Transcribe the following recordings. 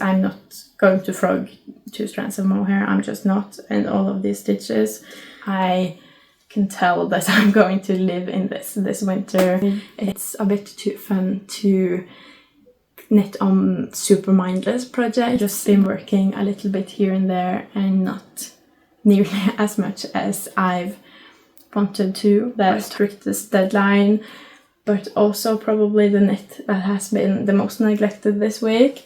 I'm not going to frog 2 strands of mohair, I'm just not. And all of these stitches, I can tell that I'm going to live in this winter. It's a bit too fun to knit on super mindless projects. Just been working a little bit here and there and not nearly as much as I've wanted to. The strictest deadline, but also probably the knit that has been the most neglected this week.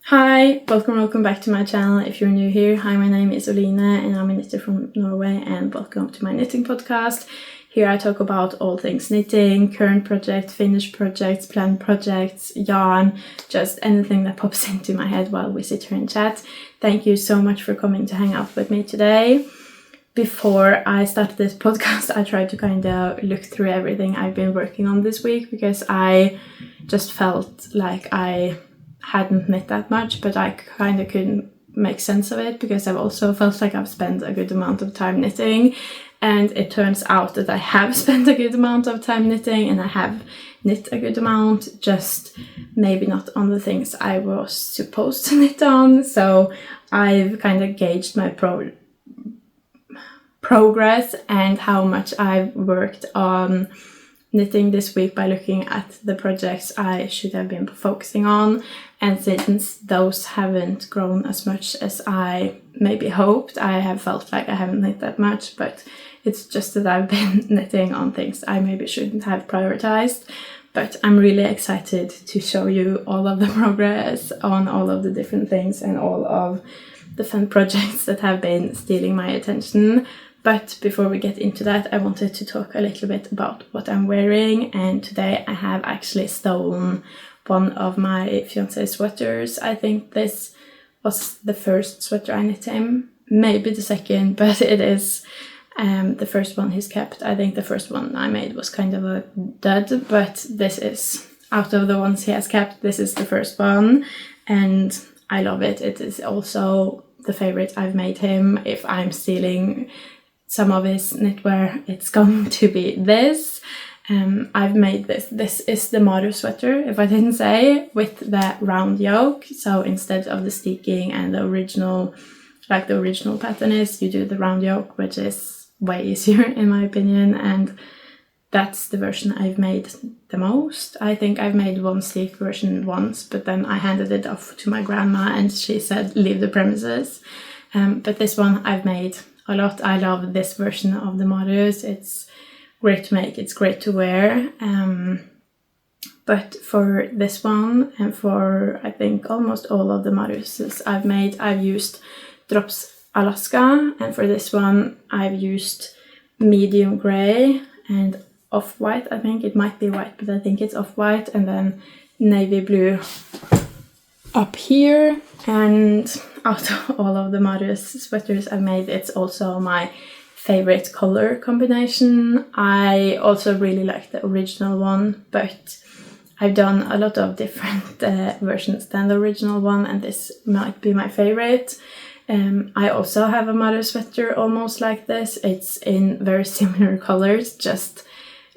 Hi, welcome back to my channel. If you're new here, hi, my name is Oline and I'm a knitter from Norway, and welcome to my knitting podcast. Here I talk about all things knitting, current projects, finished projects, planned projects, yarn, just anything that pops into my head while we sit here and chat. Thank you so much for coming to hang out with me today. Before I started this podcast, I tried to kind of look through everything I've been working on this week, because I just felt like I hadn't knit that much, but I kind of couldn't make sense of it because I've also felt like I've spent a good amount of time knitting, and it turns out that I have spent a good amount of time knitting and I have knit a good amount, just maybe not on the things I was supposed to knit on. So I've kind of gauged my progress and how much I've worked on knitting this week by looking at the projects I should have been focusing on, and since those haven't grown as much as I maybe hoped, I have felt like I haven't knit that much, but it's just that I've been knitting on things I maybe shouldn't have prioritized. But I'm really excited to show you all of the progress on all of the different things and all of the fun projects that have been stealing my attention. But before we get into that, I wanted to talk a little bit about what I'm wearing, and today I have actually stolen one of my fiancé's sweaters. I think this was the first sweater I knit him, maybe the second, but it is the first one he's kept. I think the first one I made was kind of a dud, but this is, out of the ones he has kept, this is the first one, and I love it. It is also the favorite I've made him. If I'm stealing some of his knitwear, it's going to be this. I've made this. This is the Marius sweater, if I didn't say, with the round yoke. So instead of the steeking and the original, like the original pattern is, you do the round yoke, which is way easier in my opinion. And that's the version I've made the most. I think I've made one sleek version once, but then I handed it off to my grandma and she said, leave the premises. But this one I've made a lot. I love this version of the Marius. It's great to make, it's great to wear. But for this one, and for I think almost all of the Mariuses I've made, I've used Drops Alaska, and for this one I've used medium grey and off-white. I think it might be white, but I think it's off-white, and then navy blue up here. And out of all of the Marius sweaters I've made, it's also my favorite color combination. I also really like the original one, but I've done a lot of different versions than the original one, and this might be my favorite. I also have a Marius sweater almost like this. It's in very similar colors, just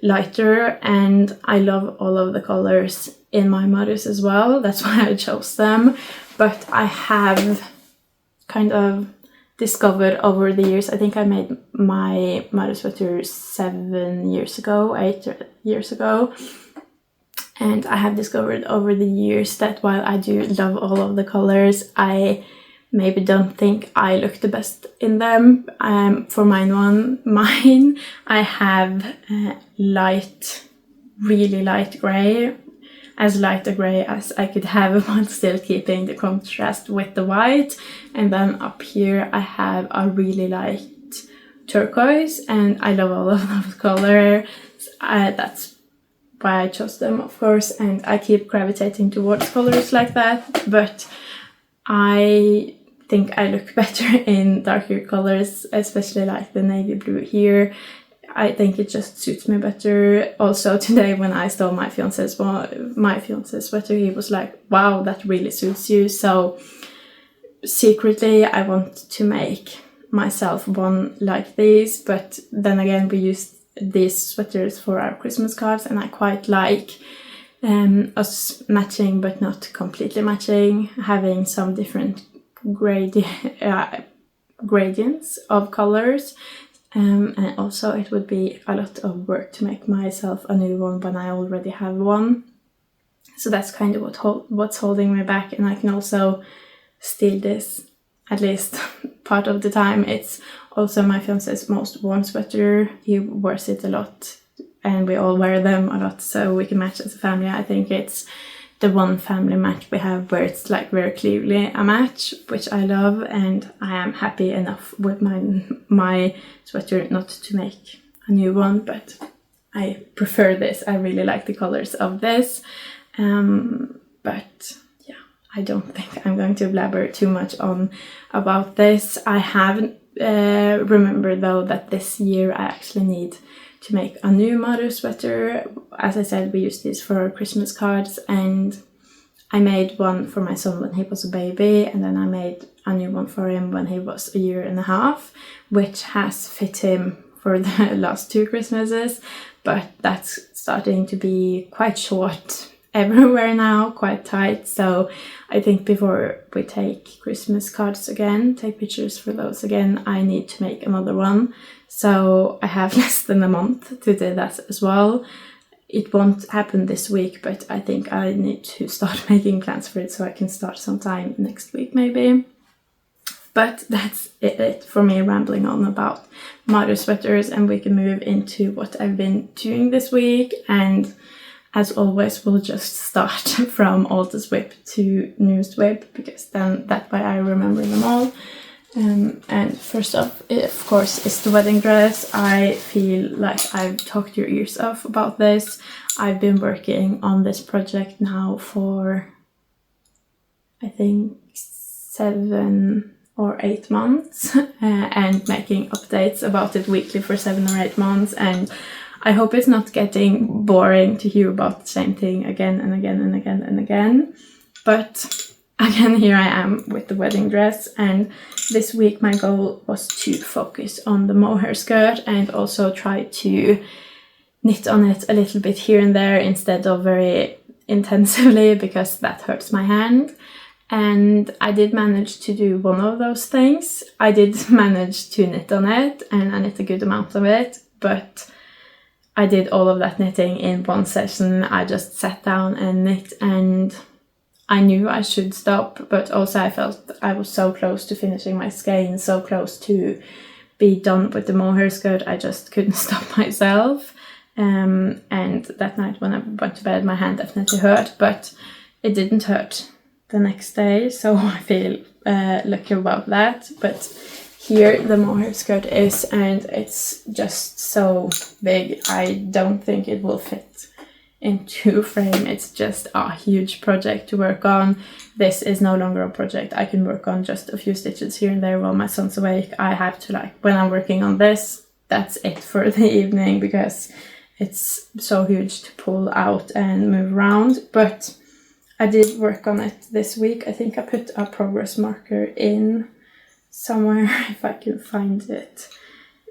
lighter, and I love all of the colors in my Marius as well. That's why I chose them. But I have kind of discovered over the years, I think I made my Marius sweater 7 years ago, 8 years ago, and I have discovered over the years that while I do love all of the colors, I maybe don't think I look the best in them. For mine, I have light, really light grey, as light a grey as I could have while still keeping the contrast with the white. And then up here I have a really light turquoise, and I love all of those colors. That's why I chose them, of course, and I keep gravitating towards colors like that, but I think I look better in darker colors, especially like the navy blue here. I think it just suits me better. Also today when I stole my fiance's sweater, he was like, wow, that really suits you. So secretly I want to make myself one like these, but then again we used these sweaters for our Christmas cards, and I quite like us matching but not completely matching, having some different gradients of colors. And also it would be a lot of work to make myself a new one when I already have one. So that's kind of what's holding me back. And I can also steal this at least part of the time. It's also my fiance's most worn sweater. He wears it a lot and we all wear them a lot, so we can match as a family. I think it's the one family match we have where it's like very clearly a match, which I love, and I am happy enough with my sweater not to make a new one, but I prefer this. I really like the colors of this, but yeah, I don't think I'm going to blabber too much on about this. I have remembered though that this year I actually need to make a new Marius sweater. As I said, we use these for our Christmas cards, and I made one for my son when he was a baby, and then I made a new one for him when he was 1.5 years, which has fit him for the last 2 Christmases, but that's starting to be quite short everywhere now, quite tight. So I think before we take Christmas cards again, take pictures for those again, I need to make another one. So I have less than a month to do that as well. It won't happen this week, but I think I need to start making plans for it so I can start sometime next week maybe. But that's it for me rambling on about Marius sweaters, and we can move into what I've been doing this week. And as always, we'll just start from oldest whip to newest whip, because then that way I remember them all. And first off, of course, is the wedding dress. I feel like I've talked your ears off about this. I've been working on this project now for, I think, 7 or 8 months, and making updates about it weekly for 7 or 8 months. And I hope it's not getting boring to hear about the same thing again and again and again and again. But again, here I am with the wedding dress, and this week my goal was to focus on the mohair skirt and also try to knit on it a little bit here and there instead of very intensively, because that hurts my hand. And I did manage to do one of those things. I did manage to knit on it, and I knit a good amount of it, but I did all of that knitting in one session. I just sat down and knit, and I knew I should stop, but also I felt I was so close to finishing my skein, so close to be done with the mohair skirt, I just couldn't stop myself. And that night when I went to bed, my hand definitely hurt, but it didn't hurt the next day, so I feel lucky about that. But here the mohair skirt is, and it's just so big. I don't think it will fit into frame. It's just a huge project to work on. This is no longer a project I can work on just a few stitches here and there while my son's awake. I have to, like, when I'm working on this, that's it for the evening, because it's so huge to pull out and move around. But I did work on it this week. I think I put a progress marker in somewhere, if I can find it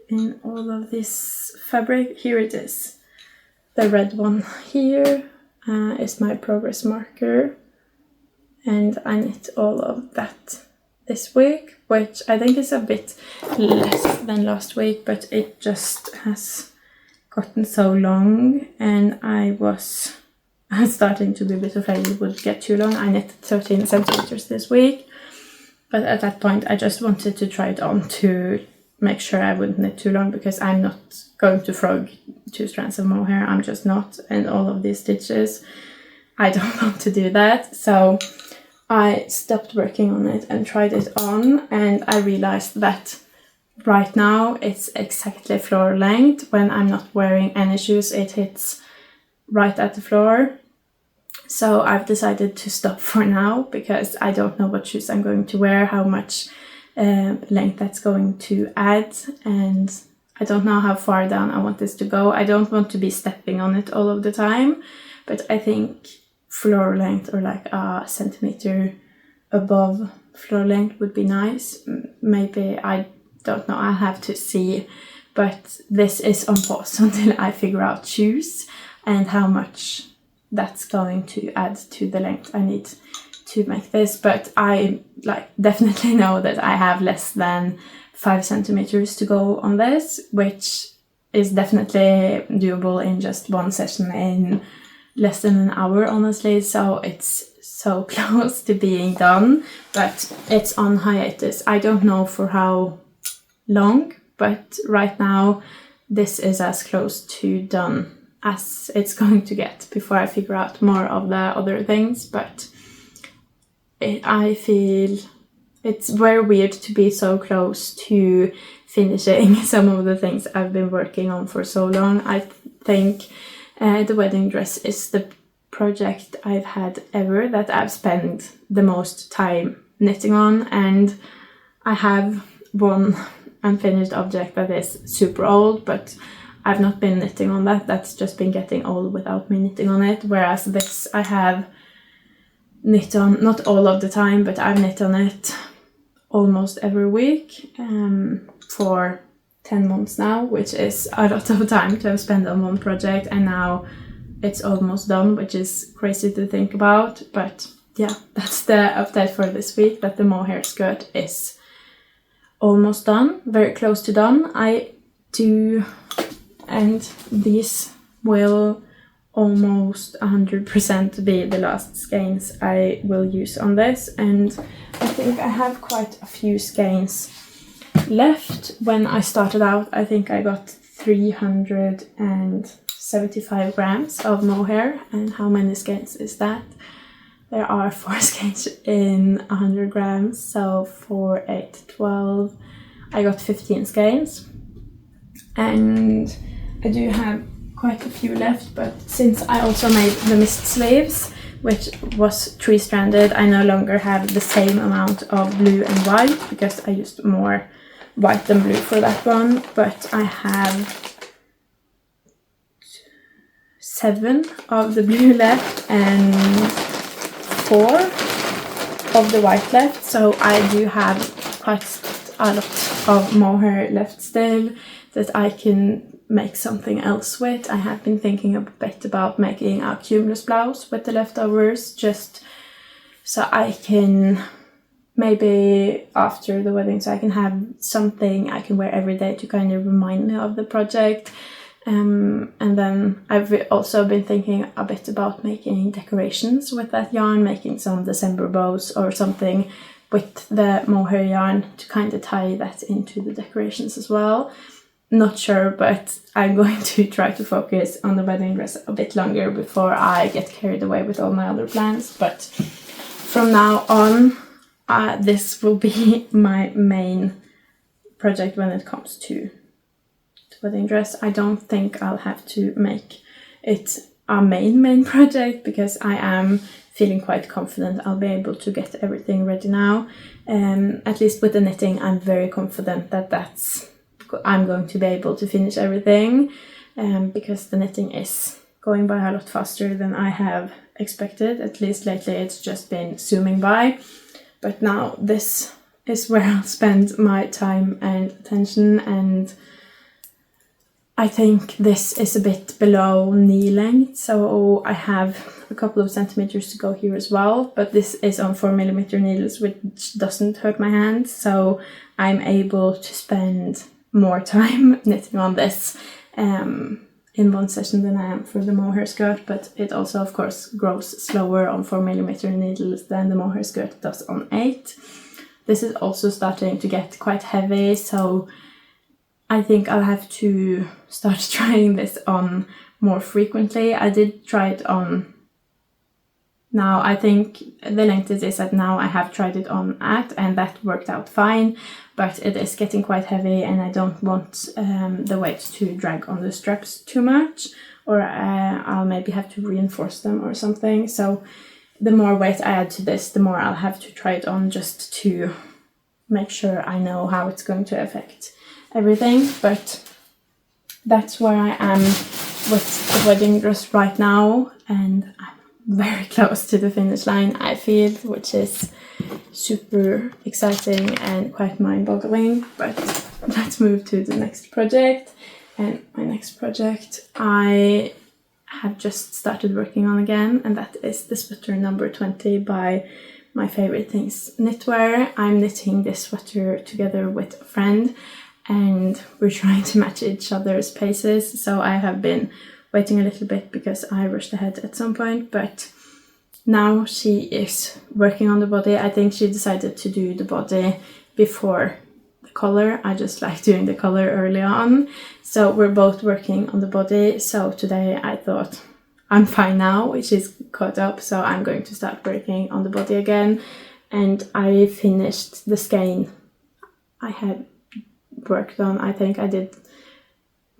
in all of this fabric. Here it is. The red one here is my progress marker, and I knit all of that this week, which I think is a bit less than last week, but it just has gotten so long, and I was starting to be a bit afraid it would get too long. I knit 13 centimeters this week, but at that point I just wanted to try it on to make sure I wouldn't knit too long, because I'm not going to frog 2 strands of mohair. I'm just not, and all of these stitches, I don't want to do that. So I stopped working on it and tried it on, and I realized that right now it's exactly floor length. When I'm not wearing any shoes, it hits right at the floor. So I've decided to stop for now, because I don't know what shoes I'm going to wear, how much length that's going to add, and I don't know how far down I want this to go. I don't want to be stepping on it all of the time, but I think floor length, or like a centimeter above floor length, would be nice. Maybe, I don't know, I'll have to see, but this is on pause until I figure out shoes and how much that's going to add to the length I need to make this. But I definitely know that I have less than 5 centimeters to go on this, which is definitely doable in just one session in less than an hour, honestly. So it's so close to being done, but it's on hiatus. I don't know for how long, but right now this is as close to done as it's going to get before I figure out more of the other things. But I feel it's very weird to be so close to finishing some of the things I've been working on for so long. I think the wedding dress is the project I've had ever that I've spent the most time knitting on, and I have one unfinished object that is super old, but I've not been knitting on that. That's just been getting old without me knitting on it, whereas this I have knit on, not all of the time, but I've knit on it almost every week for 10 months now, which is a lot of time to have spent on one project, and now it's almost done, which is crazy to think about. But yeah, that's the update for this week, that the mohair skirt is almost done, very close to done. I do, and these will almost 100% be the last skeins I will use on this, and I think I have quite a few skeins left. When I started out, I think I got 375 grams of mohair, and how many skeins is that? There are 4 skeins in 100 grams, so 4, 8, 12. I got 15 skeins, and I do have quite a few left, but since I also made the mist sleeves, which was 3-stranded, I no longer have the same amount of blue and white because I used more white than blue for that one. But I have 7 of the blue left and 4 of the white left, so I do have quite a lot of mohair left still that I can make something else with. I have been thinking a bit about making a cumulus blouse with the leftovers, just so I can, maybe after the wedding, so I can have something I can wear every day to kind of remind me of the project. And then I've also been thinking a bit about making decorations with that yarn, making some December bows or something with the mohair yarn to kind of tie that into the decorations as well. Not sure, but I'm going to try to focus on the wedding dress a bit longer before I get carried away with all my other plans. But from now on, this will be my main project when it comes to the wedding dress. I don't think I'll have to make it a main project because I am feeling quite confident I'll be able to get everything ready now. At least with the knitting, I'm very confident that I'm going to be able to finish everything, because the knitting is going by a lot faster than I have expected. At least lately it's just been zooming by, but now this is where I'll spend my time and attention, and I think this is a bit below knee length, so I have a couple of centimeters to go here as well, but this is on 4mm needles, which doesn't hurt my hands, so I'm able to spend more time knitting on this in one session than I am for the mohair skirt. But it also of course grows slower on 4mm needles than the mohair skirt does on 8. This is also starting to get quite heavy, so I think I'll have to start trying this on more frequently. I did try it on now. I think the length it is at now I have tried it on at, and that worked out fine, but it is getting quite heavy and I don't want the weight to drag on the straps too much, or I'll maybe have to reinforce them or something. So the more weight I add to this, the more I'll have to try it on just to make sure I know how it's going to affect everything. But that's where I am with the wedding dress right now, and I'm very close to the finish line, I feel, which is super exciting and quite mind-boggling. But let's move to the next project. And my next project, I have just started working on again, and that is the sweater number 20 by Myfavouritethings.knitwear. I'm knitting this sweater together with a friend, and we're trying to match each other's paces, so I have been waiting a little bit because I rushed ahead at some point, but now she is working on the body. I think she decided to do the body before the collar. I just like doing the collar early on, so we're both working on the body. So today I thought, I'm fine now, she's caught up, so I'm going to start working on the body again. And I finished the skein I had worked on. I think I did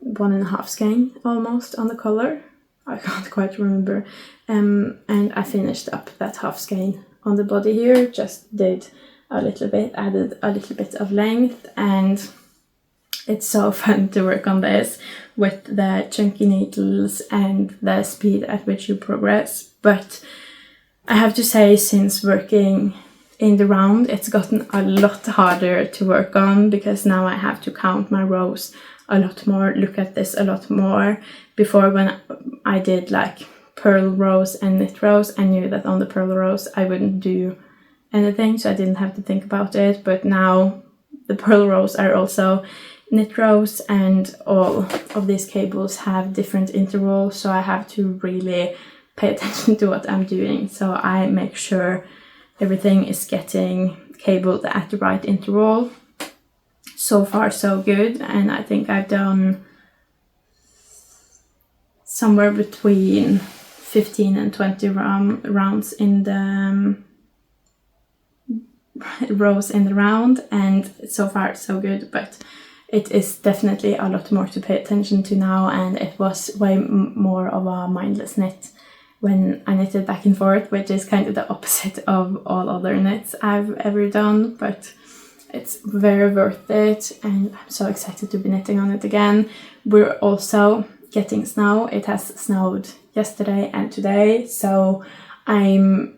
1.5 skein almost on the collar. I can't quite remember. And I finished up that half skein on the body here, just did a little bit, added a little bit of length, and it's so fun to work on this with the chunky needles and the speed at which you progress. But I have to say, since working in the round, it's gotten a lot harder to work on, because now I have to count my rows a lot more, look at this a lot more. Before, when I did like purl rows and knit rows, I knew that on the purl rows I wouldn't do anything, so I didn't have to think about it. But now the purl rows are also knit rows, and all of these cables have different intervals, so I have to really pay attention to what I'm doing. So I make sure everything is getting cabled at the right interval. So far so good, and I think I've done somewhere between 15 and 20 rounds in the rows in the round, and so far so good. But it is definitely a lot more to pay attention to now, and it was way more of a mindless knit when I knitted back and forth, which is kind of the opposite of all other knits I've ever done. But it's very worth it, and I'm so excited to be knitting on it again. We're also getting snow. It has snowed yesterday and today, so I'm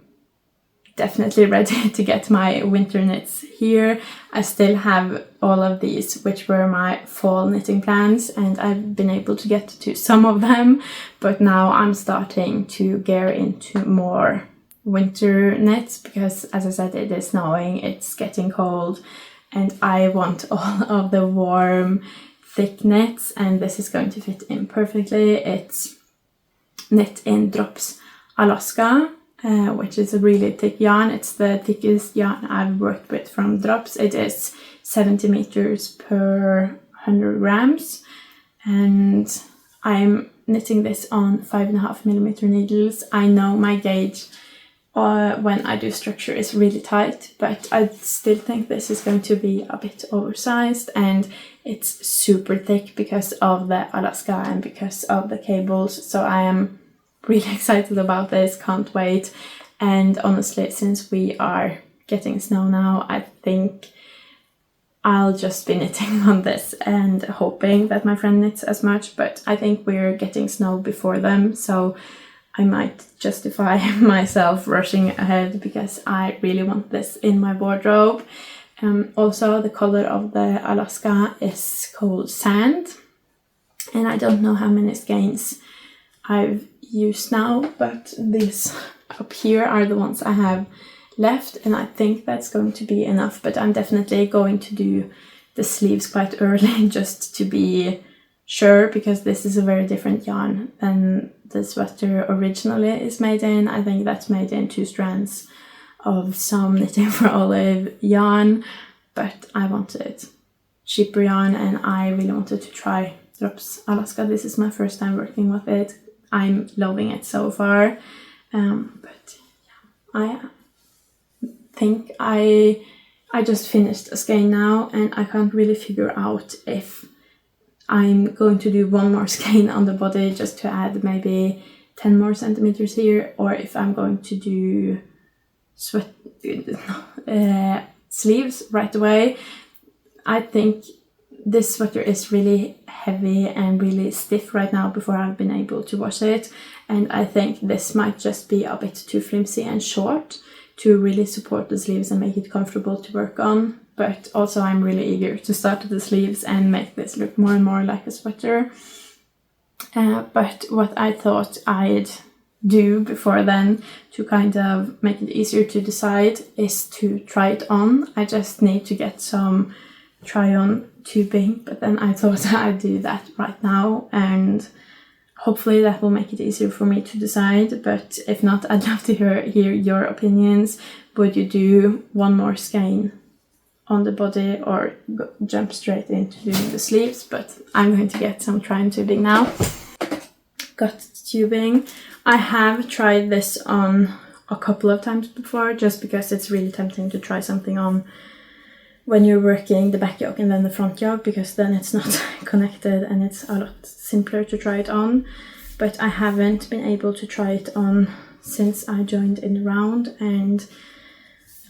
definitely ready to get my winter knits here. I still have all of these, which were my fall knitting plans, and I've been able to get to some of them, but now I'm starting to gear into more winter knits, because as I said, it is snowing, it's getting cold, and I want all of the warm thick knits, and this is going to fit in perfectly. It's knit in Drops Alaska, which is a really thick yarn. It's the thickest yarn I've worked with from Drops. It is 70 meters per 100 grams, and I'm knitting this on 5.5mm needles. I know my gauge when I do structure is really tight, but I still think this is going to be a bit oversized, and it's super thick because of the Alaska and because of the cables. So I am really excited about this, can't wait. And honestly, since we are getting snow now, I think I'll just be knitting on this and hoping that my friend knits as much, but I think we're getting snow before them, so I might justify myself rushing ahead because I really want this in my wardrobe. Also, the color of the Alaska is called Sand, and I don't know how many skeins I've used now, but these up here are the ones I have left, and I think that's going to be enough. But I'm definitely going to do the sleeves quite early just to be sure, because this is a very different yarn than the sweater originally is made in. I think that's made in 2 strands of some Knitting for Olive yarn, but I wanted cheaper yarn, and I really wanted to try Drops Alaska. This is my first time working with it. I'm loving it so far, but yeah, I think I just finished a skein now, and I can't really figure out if I'm going to do one more skein on the body just to add maybe 10 more centimeters here, or if I'm going to do sleeves right away. I think this sweater is really heavy and really stiff right now before I've been able to wash it, and I think this might just be a bit too flimsy and short to really support the sleeves and make it comfortable to work on. But also I'm really eager to start the sleeves and make this look more and more like a sweater. But what I thought I'd do before then to kind of make it easier to decide is to try it on. I just need to get some try-on tubing, but then I thought I'd do that right now, and hopefully that will make it easier for me to decide. But if not, I'd love to hear your opinions. Would you do one more skein on the body or jump straight into doing the sleeves? But I'm going to get some try-on tubing now. Got tubing. I have tried this on a couple of times before, just because it's really tempting to try something on when you're working the back yoke and then the front yoke, because then it's not connected and it's a lot simpler to try it on. But I haven't been able to try it on since I joined in the round, and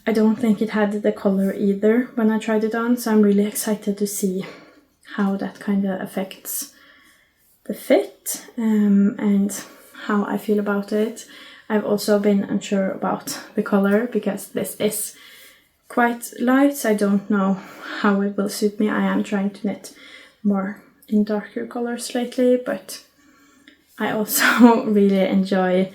I don't think it had the color either when I tried it on, so I'm really excited to see how that kind of affects the fit and how I feel about it. I've also been unsure about the color because this is quite light, so I don't know how it will suit me. I am trying to knit more in darker colors lately, but I also really enjoy,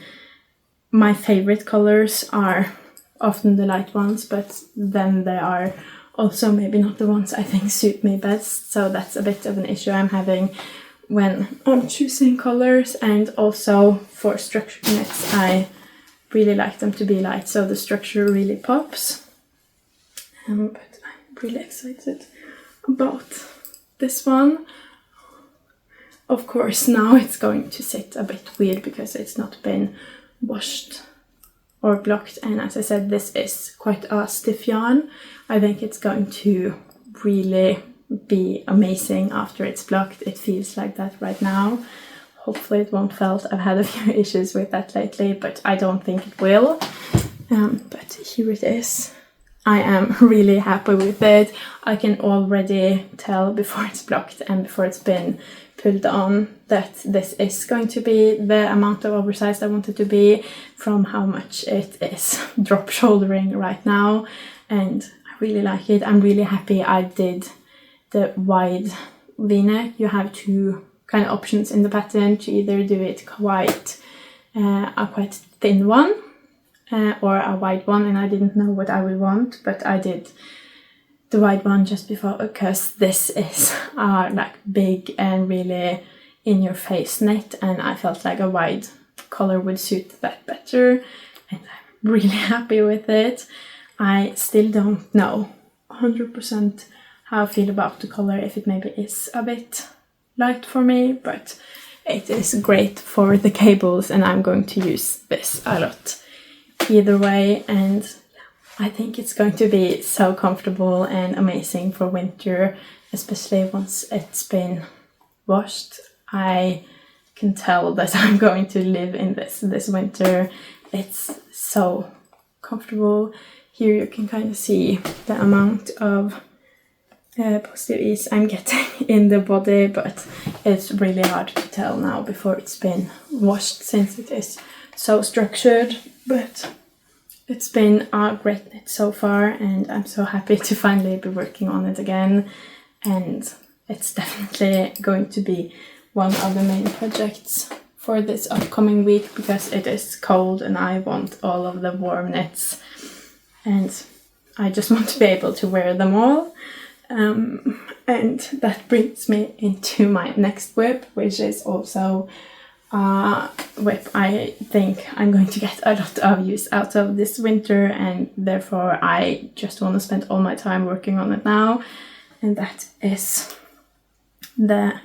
my favorite colors are often the light ones, but then they are also maybe not the ones I think suit me best, so that's a bit of an issue I'm having when I'm choosing colors. And also for structured knits, I really like them to be light, so the structure really pops. But I'm really excited about this one. Of course, now it's going to sit a bit weird because it's not been washed or blocked, and as I said, this is quite a stiff yarn. I think it's going to really be amazing after it's blocked. It feels like that right now. Hopefully it won't felt. I've had a few issues with that lately, but I don't think it will. But here it is. I am really happy with it. I can already tell before it's blocked and before it's been pulled on that this is going to be the amount of oversized I want it to be, from how much it is drop shouldering right now, and I really like it. I'm really happy I did the wide v-neck. You have two kind of options in the pattern, to either do it quite a quite thin one or a wide one, and I didn't know what I would want, but I did the wide one just before because this is like big and really in your face knit, and I felt like a wide color would suit that better, and I'm really happy with it. I still don't know 100% how I feel about the color, if it maybe is a bit light for me, but it is great for the cables and I'm going to use this a lot either way, and I think it's going to be so comfortable and amazing for winter, especially once it's been washed. I can tell that I'm going to live in this winter. It's so comfortable. Here you can kind of see the amount of positive ease I'm getting in the body, but it's really hard to tell now before it's been washed since it is so structured. But it's been a great knit so far, and I'm so happy to finally be working on it again, and it's definitely going to be one of the main projects for this upcoming week, because it is cold and I want all of the warm knits and I just want to be able to wear them all. And that brings me into my next whip, which is also a whip I think I'm going to get a lot of use out of this winter, and therefore I just want to spend all my time working on it now, and that is the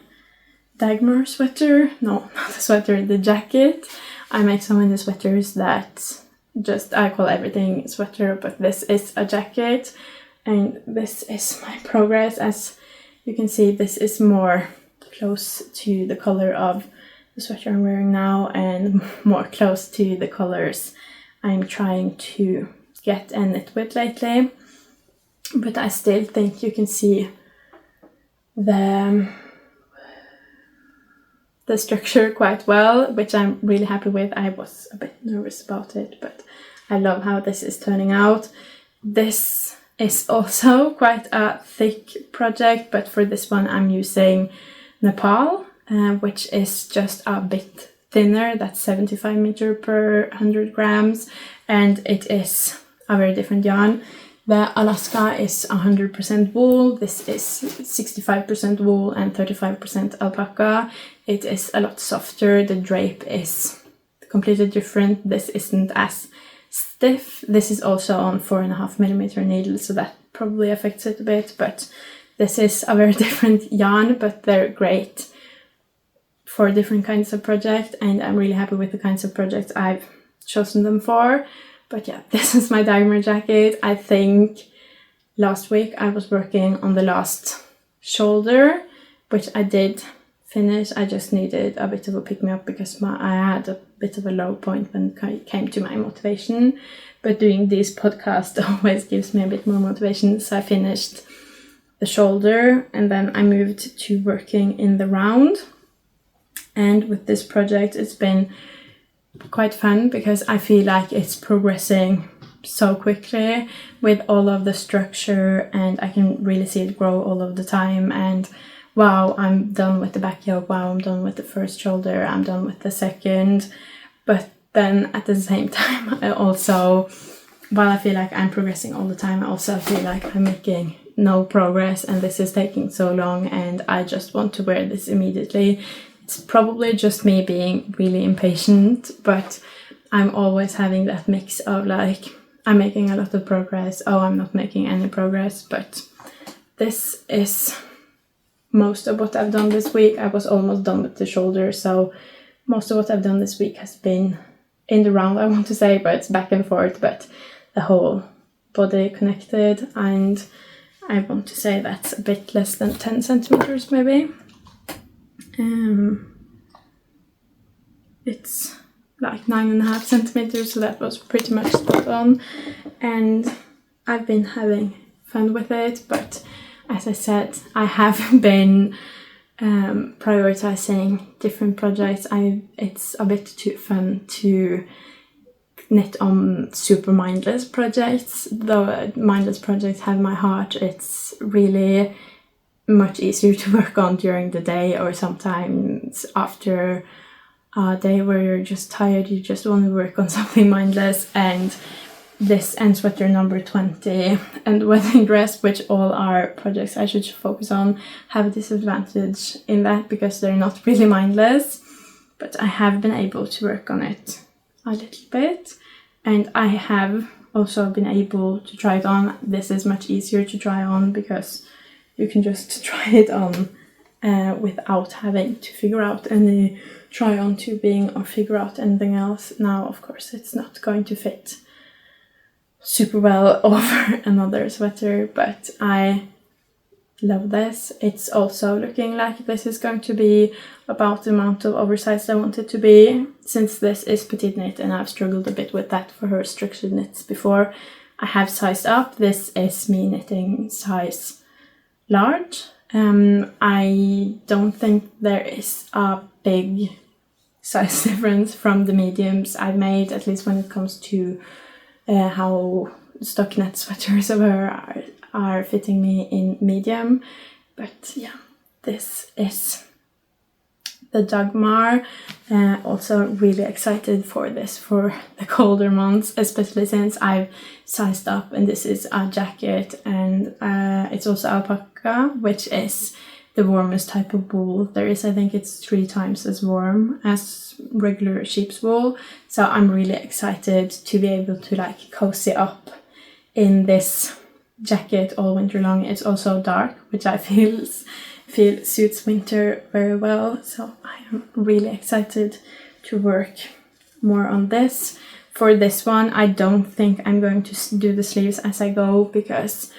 Dagmar sweater. No, not the sweater, the jacket. I make so many sweaters that I call everything sweater, but this is a jacket. And this is my progress. As you can see, this is more close to the color of the sweater I'm wearing now, and more close to the colors I'm trying to get and knit with lately. But I still think you can see the structure quite well, which I'm really happy with. I was a bit nervous about it, but I love how this is turning out. This is also quite a thick project, but for this one I'm using Nepal, which is just a bit thinner. That's 75 meter per 100 grams, and it is a very different yarn. The Alaska is 100% wool. This is 65% wool and 35% alpaca. It is a lot softer. The drape is completely different. This isn't as stiff. This is also on 4.5mm needle, so that probably affects it a bit, but this is a very different yarn, but they're great for different kinds of projects, and I'm really happy with the kinds of projects I've chosen them for. But yeah, this is my Dagmar jacket. I think last week I was working on the last shoulder, which I did finish. I just needed a bit of a pick-me-up because I had a bit of a low point when it came to my motivation. But doing these podcasts always gives me a bit more motivation. So I finished the shoulder and then I moved to working in the round. And with this project, it's been quite fun because I feel like it's progressing so quickly with all of the structure, and I can really see it grow all of the time. And wow, I'm done with the back yoke, wow, I'm done with the first shoulder, I'm done with the second. But then at the same time, I also, while I feel like I'm progressing all the time, I also feel like I'm making no progress and this is taking so long and I just want to wear this immediately. It's probably just me being really impatient, but I'm always having that mix of like, I'm making a lot of progress, oh, I'm not making any progress. But this is most of what I've done this week. I was almost done with the shoulder, so most of what I've done this week has been in the round, I want to say, but it's back and forth, but the whole body connected, and I want to say that's a bit less than 10 centimeters maybe. It's like 9.5 centimeters, so that was pretty much spot on, and I've been having fun with it. But as I said, I have been prioritizing different projects. It's a bit too fun to knit on super mindless projects. Though mindless projects have my heart, it's really much easier to work on during the day, or sometimes after a day where you're just tired, you just want to work on something mindless. And this ends with your number 20 and wedding dress, which all are projects I should focus on, have a disadvantage in that because they're not really mindless. But I have been able to work on it a little bit, and I have also been able to try it on. This is much easier to try on because you can just try it on without having to figure out any try-on tubing or figure out anything else. Now, of course, it's not going to fit super well over another sweater, but I love this. It's also looking like this is going to be about the amount of oversized I want it to be, since this is Petiteknit and I've struggled a bit with that for her structured knits before. I have sized up. This is me knitting size large. I don't think there is a big size difference from the mediums I've made, at least when it comes to how stockinette sweaters are fitting me in medium. But yeah, this is the Dagmar. Also really excited for this for the colder months, especially since I've sized up, and this is a jacket, and it's also alpaca, which is the warmest type of wool there is. I think it's 3 times as warm as regular sheep's wool, so I'm really excited to be able to like cozy up in this jacket all winter long. It's also dark, which I feel suits winter very well, so I am really excited to work more on this. For this one, I don't think I'm going to do the sleeves as I go because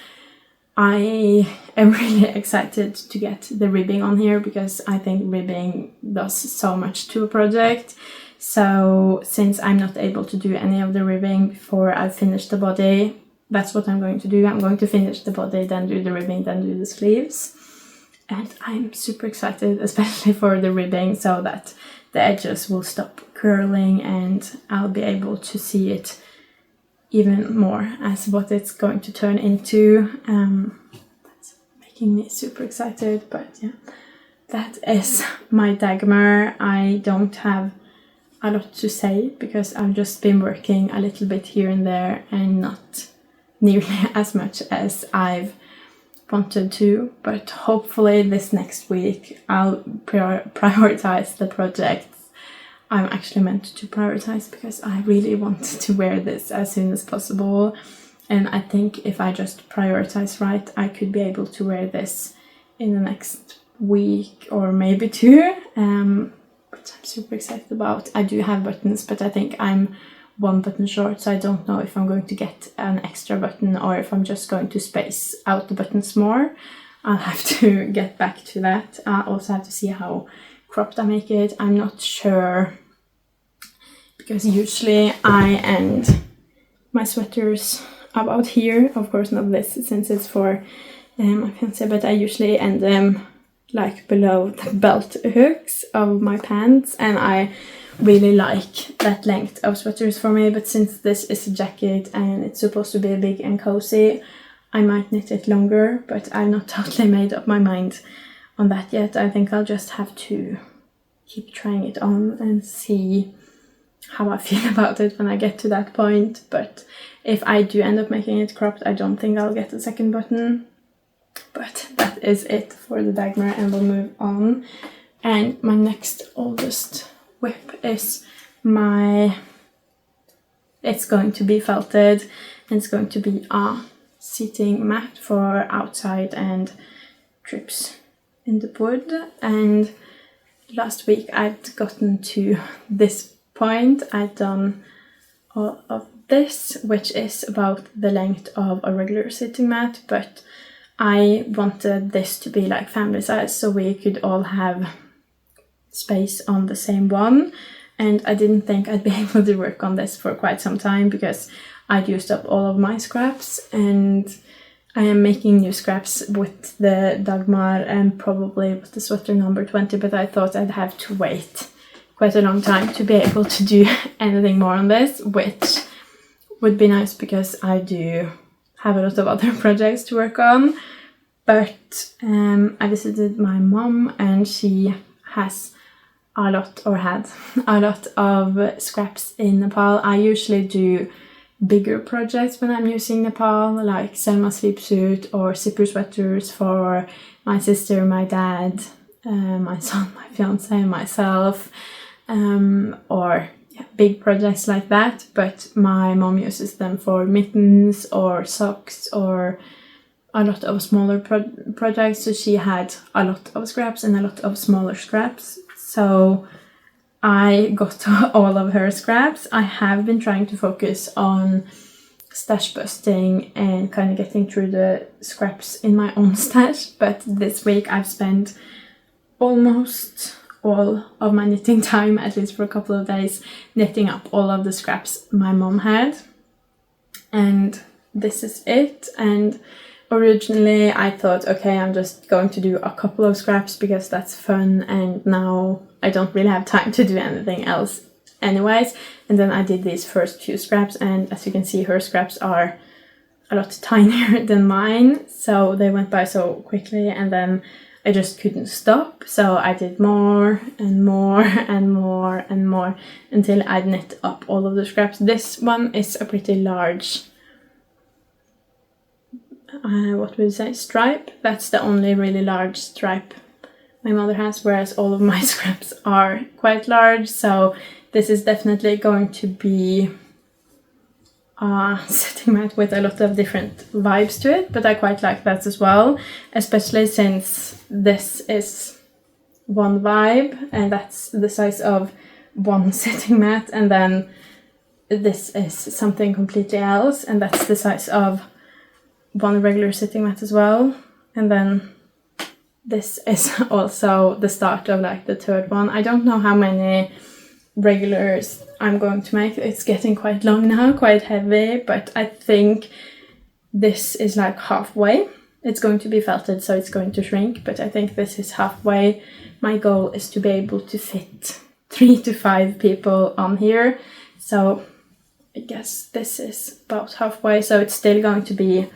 I am really excited to get the ribbing on here, because I think ribbing does so much to a project. So since I'm not able to do any of the ribbing before I've finished the body, that's what I'm going to do. I'm going to finish the body, then do the ribbing, then do the sleeves. And I'm super excited, especially for the ribbing, so that the edges will stop curling and I'll be able to see it even more as what it's going to turn into. That's making me super excited. But yeah, that is my Dagmar. I don't have a lot to say because I've just been working a little bit here and there and not nearly as much as I've wanted to, but hopefully this next week I'll prioritize the projects I'm actually meant to prioritize, because I really want to wear this as soon as possible. And I think if I just prioritize right, I could be able to wear this in the next week or maybe 2, which I'm super excited about. I do have buttons, but I think I'm 1 button short, so I don't know if I'm going to get an extra button or if I'm just going to space out the buttons more. I'll have to get back to that. I also have to see how cropped I make it. I'm not sure, because usually I end my sweaters about here. Of course not this, since it's for my fiancé, but I usually end them like below the belt hooks of my pants, and I really like that length of sweaters for me. But since this is a jacket and it's supposed to be big and cozy, I might knit it longer, but I've not totally made up my mind on that yet. I think I'll just have to keep trying it on and see how I feel about it when I get to that point. But if I do end up making it cropped, I don't think I'll get a second button. But that is it for the Dagmar, and we'll move on. And my next oldest whip is it's going to be felted, and it's going to be a seating mat for outside and trips in the wood. And last week I'd gotten to this point. I'd done all of this, which is about the length of a regular sitting mat, but I wanted this to be like family size, so we could all have space on the same one. And I didn't think I'd be able to work on this for quite some time, because I'd used up all of my scraps, and I am making new scraps with the Dagmar and probably with the sweater number 20, but I thought I'd have to wait quite a long time to be able to do anything more on this, which would be nice because I do have a lot of other projects to work on. But I visited my mom, and she has a lot, or had a lot of scraps in Nepal. I usually do bigger projects when I'm using Nepal, like Selma sleepsuit or zipper sweaters for my sister, my dad, my son, my fiance, myself, or big projects like that. But my mom uses them for mittens or socks or a lot of smaller projects, so she had a lot of scraps and a lot of smaller scraps. So I got all of her scraps. I have been trying to focus on stash busting and kind of getting through the scraps in my own stash, but this week I've spent almost all of my knitting time, at least for a couple of days, knitting up all of the scraps my mom had. And this is it. And originally I thought, okay, I'm just going to do a couple of scraps because that's fun, and now I don't really have time to do anything else anyways. And then I did these first few scraps, and as you can see, her scraps are a lot tinier than mine, so they went by so quickly, and then I just couldn't stop, so I did more and more and more and more until I'd knit up all of the scraps. This one is a pretty large, what would you say, stripe. That's the only really large stripe my mother has, whereas all of my scraps are quite large, so this is definitely going to be a sitting mat with a lot of different vibes to it, but I quite like that as well, especially since this is one vibe and that's the size of one sitting mat, and then this is something completely else and that's the size of one regular sitting mat as well, and then this is also the start of like the third one. I don't know how many regulars I'm going to make. It's getting quite long now, quite heavy, but I think this is like halfway. It's going to be felted, so it's going to shrink, but I think this is halfway. My goal is to be able to fit 3 to 5 people on here, so I guess this is about halfway, so it's still going to be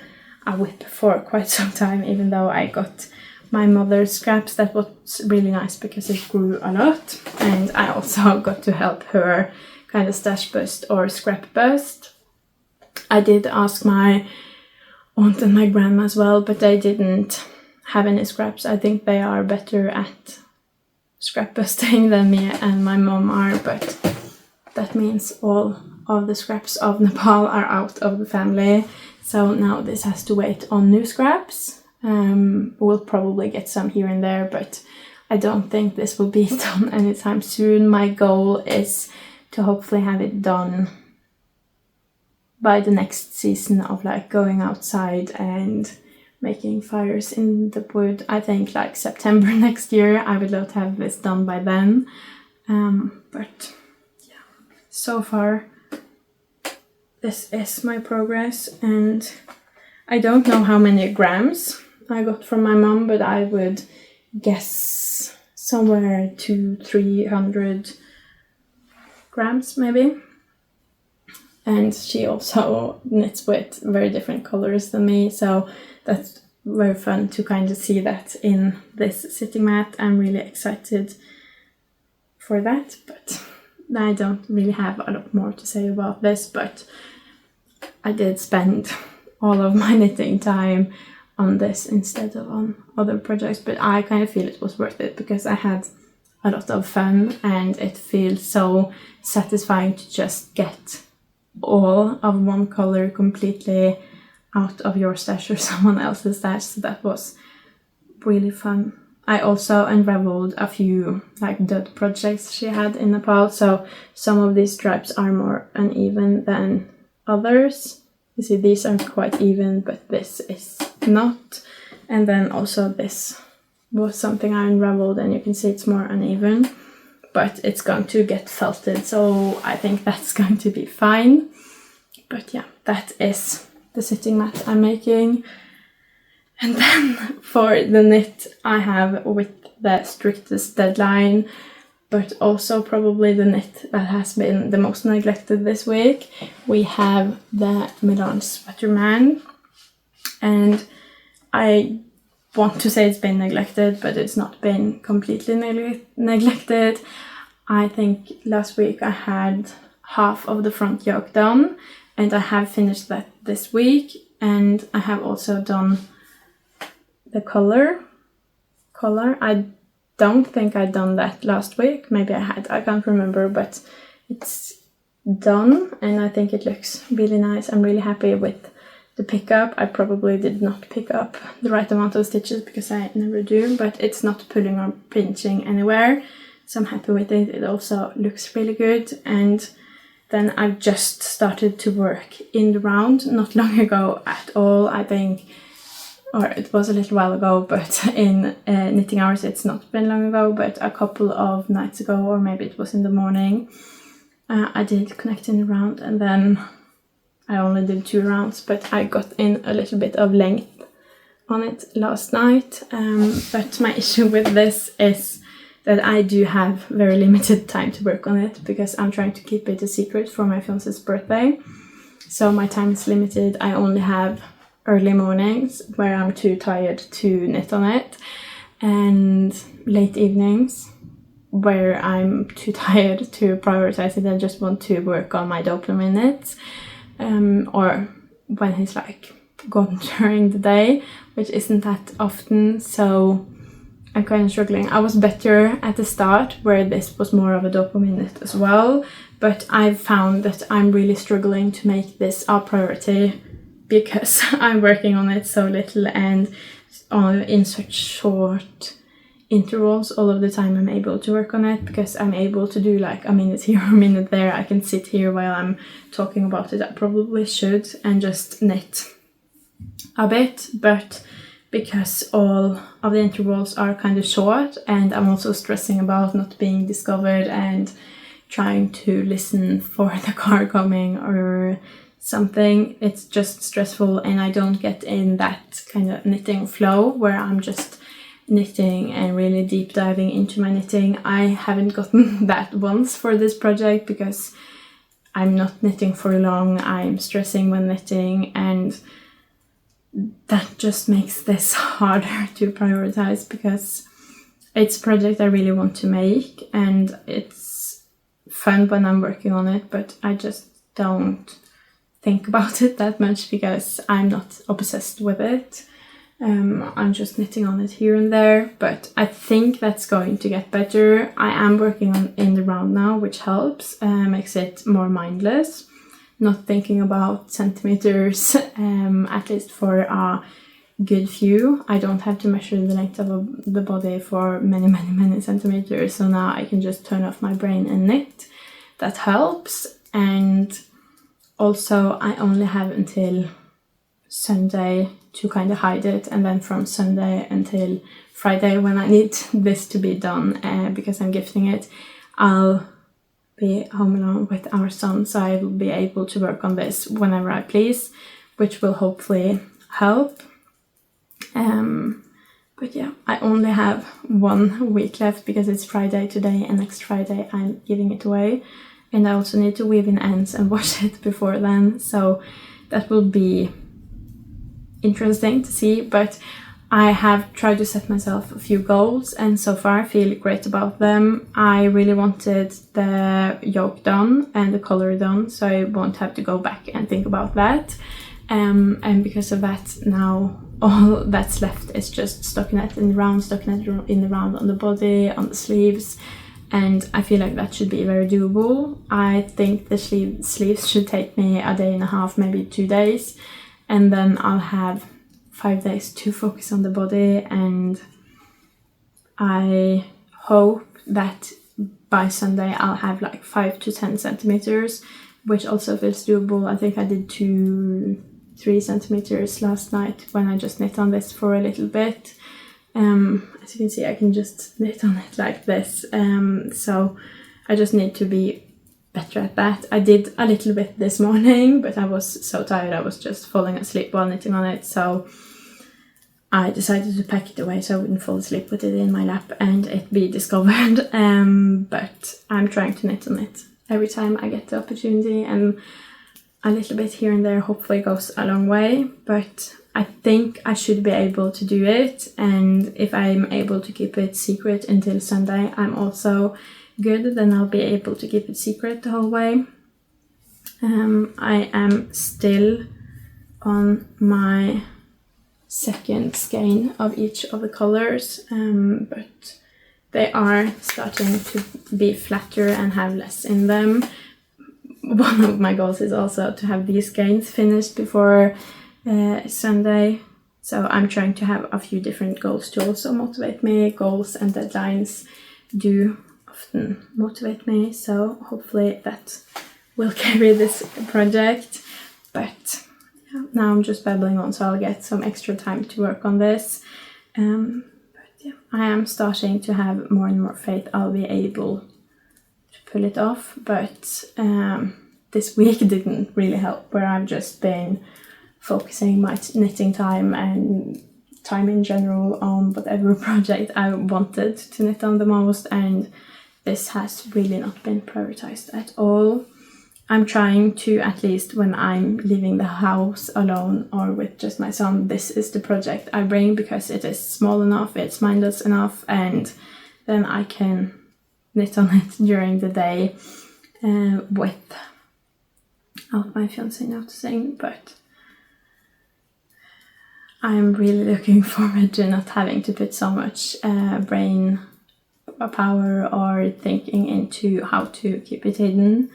a whip for quite some time, even though I got my mother's scraps. That was really nice because it grew a lot, and I also got to help her kind of stash bust or scrap bust. I did ask my aunt and my grandma as well, but they didn't have any scraps. I think they are better at scrap busting than me and my mom are, but that means all of the scraps of Nepal are out of the family. So now this has to wait on new scraps. We'll probably get some here and there, but I don't think this will be done anytime soon. My goal is to hopefully have it done by the next season of like going outside and making fires in the wood. I think like September next year. I would love to have this done by then. But yeah, so far this is my progress, and I don't know how many grams I got from my mom, but I would guess somewhere to 300 grams maybe. And she also knits with very different colors than me, so that's very fun to kind of see that in this sitting mat. I'm really excited for that, but I don't really have a lot more to say about this, but I did spend all of my knitting time on this instead of on other projects, but I kind of feel it was worth it because I had a lot of fun, and it feels so satisfying to just get all of one color completely out of your stash or someone else's stash. So that was really fun. I also unraveled a few like dud projects she had in Nepal, so some of these stripes are more uneven than others. You see, these are quite even, but this is not. And then also this was something I unraveled, and you can see it's more uneven, but it's going to get felted, so I think that's going to be fine. But yeah, that is the sitting mat I'm making. And then for the knit I have with the strictest deadline, but also probably the knit that has been the most neglected this week, we have the Melange Sweater Man. And I want to say it's been neglected, but it's not been completely neglected. I think last week I had half of the front yoke done, and I have finished that this week, and I have also done the collar. I don't think I'd done that last week. Maybe I had, I can't remember, but it's done, and I think it looks really nice. I'm really happy with the pickup. I probably did not pick up the right amount of stitches because I never do, but it's not pulling or pinching anywhere, so I'm happy with it. It also looks really good. And then I've just started to work in the round, not long ago at all, I think, or it was a little while ago, but in knitting hours it's not been long ago, but a couple of nights ago, or maybe it was in the morning, I did connect in the round, and then I only did 2 rounds, but I got in a little bit of length on it last night. But my issue with this is that I do have very limited time to work on it because I'm trying to keep it a secret for my fiance's birthday. So my time is limited. I only have early mornings where I'm too tired to knit on it, and late evenings where I'm too tired to prioritize it and just want to work on my dopamine knits. Or when he's like gone during the day, which isn't that often, so I'm kind of struggling. I was better at the start where this was more of a dopamine knit as well, but I've found that I'm really struggling to make this a priority because I'm working on it so little and in such short intervals all of the time. I'm able to work on it because I'm able to do like a minute here, a minute there. I can sit here while I'm talking about it. I probably should and just knit a bit, but because all of the intervals are kind of short and I'm also stressing about not being discovered and trying to listen for the car coming or something, it's just stressful, and I don't get in that kind of knitting flow where I'm just knitting and really deep diving into my knitting. I haven't gotten that once for this project because I'm not knitting for long. I'm stressing when knitting, and that just makes this harder to prioritize, because it's a project I really want to make and it's fun when I'm working on it, but I just don't think about it that much because I'm not obsessed with it. I'm just knitting on it here and there, but I think that's going to get better. I am working on in the round now, which helps, makes it more mindless, not thinking about centimeters, at least for a good few. I don't have to measure the length of the body for many centimeters, so now I can just turn off my brain and knit. That helps. And also I only have until Sunday to kind of hide it, and then from Sunday until Friday, when I need this to be done, because I'm gifting it, I'll be home alone with our son, so I will be able to work on this whenever I please, which will hopefully help. But yeah, I only have 1 week left because it's Friday today and next Friday I'm giving it away, and I also need to weave in ends and wash it before then, so that will be interesting to see. But I have tried to set myself a few goals, and so far I feel great about them. I really wanted the yoke done and the collar done, so I won't have to go back and think about that. And because of that, now all that's left is just stockinette in the round, stockinette in the round on the body, on the sleeves, and I feel like that should be very doable. I think the sleeves should take me a day and a half, maybe 2 days, and then I'll have 5 days to focus on the body, and I hope that by Sunday I'll have like 5 to 10 centimeters, which also feels doable. I think I did 2-3 centimeters last night when I just knit on this for a little bit. As you can see, I can just knit on it like this, so I just need to be better at that. I did a little bit this morning, but I was so tired I was just falling asleep while knitting on it, so I decided to pack it away so I wouldn't fall asleep with it in my lap and it be discovered. But I'm trying to knit on it every time I get the opportunity, and a little bit here and there hopefully goes a long way, but I think I should be able to do it, and if I'm able to keep it secret until Sunday, I'm also good, then I'll be able to keep it secret the whole way. I am still on my second skein of each of the colors, but they are starting to be flatter and have less in them. One of my goals is also to have these skeins finished before Sunday, so I'm trying to have a few different goals to also motivate me. Goals and deadlines do often motivate me, so hopefully that will carry this project. But yeah, now I'm just babbling on, so I'll get some extra time to work on this. But yeah, I am starting to have more and more faith I'll be able to pull it off, but this week didn't really help, where I've just been focusing my knitting time and time in general on whatever project I wanted to knit on the most, and this has really not been prioritized at all. I'm trying to, at least when I'm leaving the house alone or with just my son, this is the project I bring because it is small enough, it's mindless enough, and then I can knit on it during the day without my fiancé noticing. But I'm really looking forward to not having to put so much brain power or thinking into how to keep it hidden.